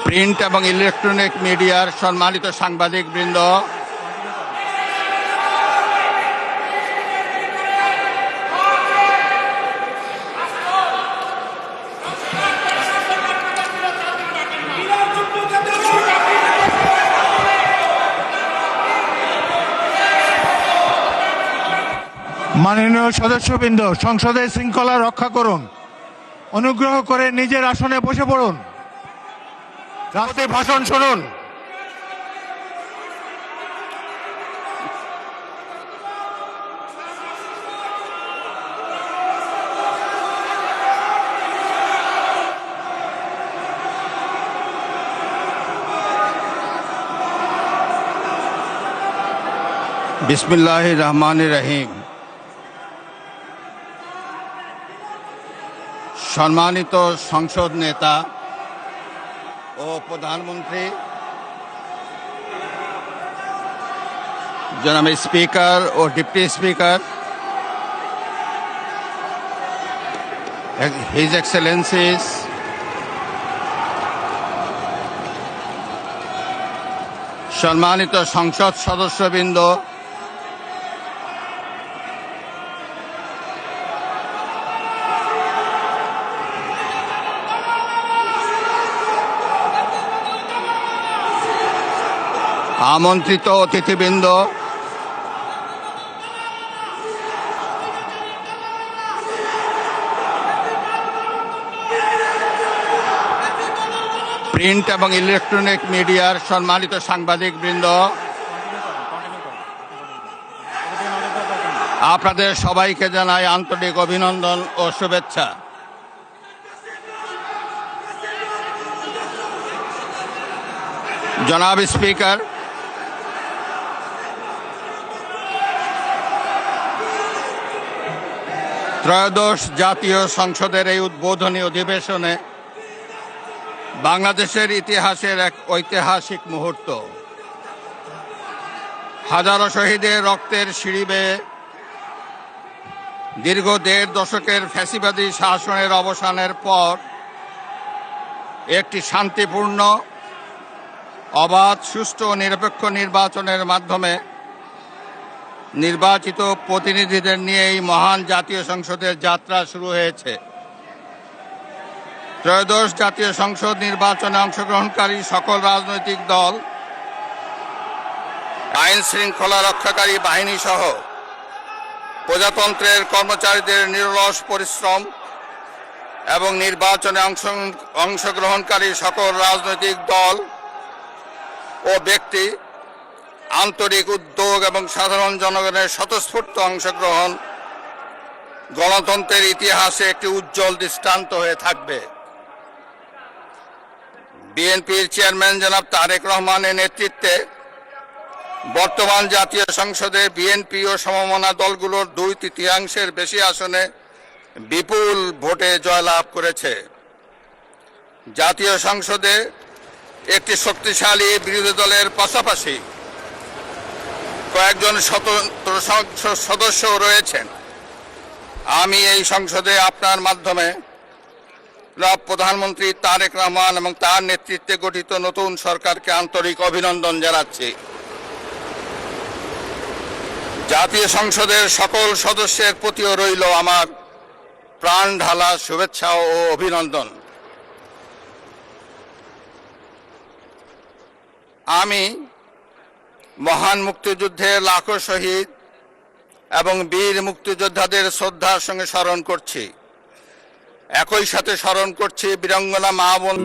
Print এবং electronic মিডিয়ার সম্মানিত সাংবাদিকবৃন্দ, মাননীয় সদস্যবৃন্দ, সংসদের শৃঙ্খলা রক্ষা করুন। অনুগ্রহ করে নিজের আসনে বসে পড়ুন। রাষ্ট্রপতি ভাষণ শুনুন। বিসমিল্লাহির রহমানির রহিম। সম্মানিত সংসদ নেতা ও প্রধানমন্ত্রী, জনাব স্পিকার ও ডিপ্টি স্পিকার, হিজ এক্সেলেন্সিস, সম্মানিত সংসদ সদস্যবৃন্দ, আমন্ত্রিত অতিথিবৃন্দ, প্রিন্ট এবং ইলেকট্রনিক মিডিয়ার সম্মানিত সাংবাদিকবৃন্দ, আপনাদের সবাইকে জানাই আন্তরিক অভিনন্দন ও শুভেচ্ছা। জনাব স্পিকার, ত্রয়োদশ জাতীয় সংসদের এই উদ্বোধনী অধিবেশনে বাংলাদেশের ইতিহাসের এক ঐতিহাসিক মুহূর্ত। হাজারো শহীদের রক্তের সিঁড়ি বেয়ে দীর্ঘ ১.৫ দশকের ফ্যাসিবাদী শাসনের অবসানের পর একটি শান্তিপূর্ণ, অবাধ, সুষ্ঠু ও নিরপেক্ষ নির্বাচনের মাধ্যমে নির্বাচিত প্রতিনিধিদের নিয়ে এই মহান জাতীয় সংসদের যাত্রা শুরু হয়েছে। ত্রয়োদশ জাতীয় সংসদ নির্বাচনে অংশগ্রহণকারী সকল রাজনৈতিক দল, আইন শৃঙ্খলা রক্ষাকারী বাহিনী সহ প্রজাতন্ত্রের কর্মচারীদের নিরলস পরিশ্রম এবং নির্বাচনে অংশগ্রহণকারী সকল রাজনৈতিক দল ও ব্যক্তি, আন্তরিক উদ্যোগ এবং সাধারণ জনগণের স্বতঃস্ফূর্ত অংশগ্রহণ গণতন্ত্রের ইতিহাসে একটি উজ্জ্বল দৃষ্টান্ত হয়ে থাকবে। বিএনপির চেয়ারম্যান জনাব তারেক রহমানের নেতৃত্বে বর্তমান জাতীয় সংসদে বিএনপি ও সমমনা দলগুলোর 2/3 বেশি আসনে বিপুল ভোটে জয়লাভ করেছে। জাতীয় সংসদে একটি শক্তিশালী বিরোধী দলের পাশাপাশি কয়েকজন স্বতন্ত্র সদস্য রয়েছেন। আমি এই সংসদে আপনার মাধ্যমে প্রধানমন্ত্রী তারেক রহমান এবং তার নেতৃত্বে গঠিত নতুন সরকারকে আন্তরিক অভিনন্দন জানাচ্ছি। জাতীয় সংসদের সকল সদস্যের প্রতিও রইল আমার প্রাণ ঢালা শুভেচ্ছা ও অভিনন্দন। আমি মহান মুক্তিযুদ্ধের লাখো শহীদ এবং বীর মুক্তিযোদ্ধাদের শ্রদ্ধার সঙ্গে স্মরণ করছি। একই সাথে স্মরণ করছি বীরাঙ্গনা মা বোন।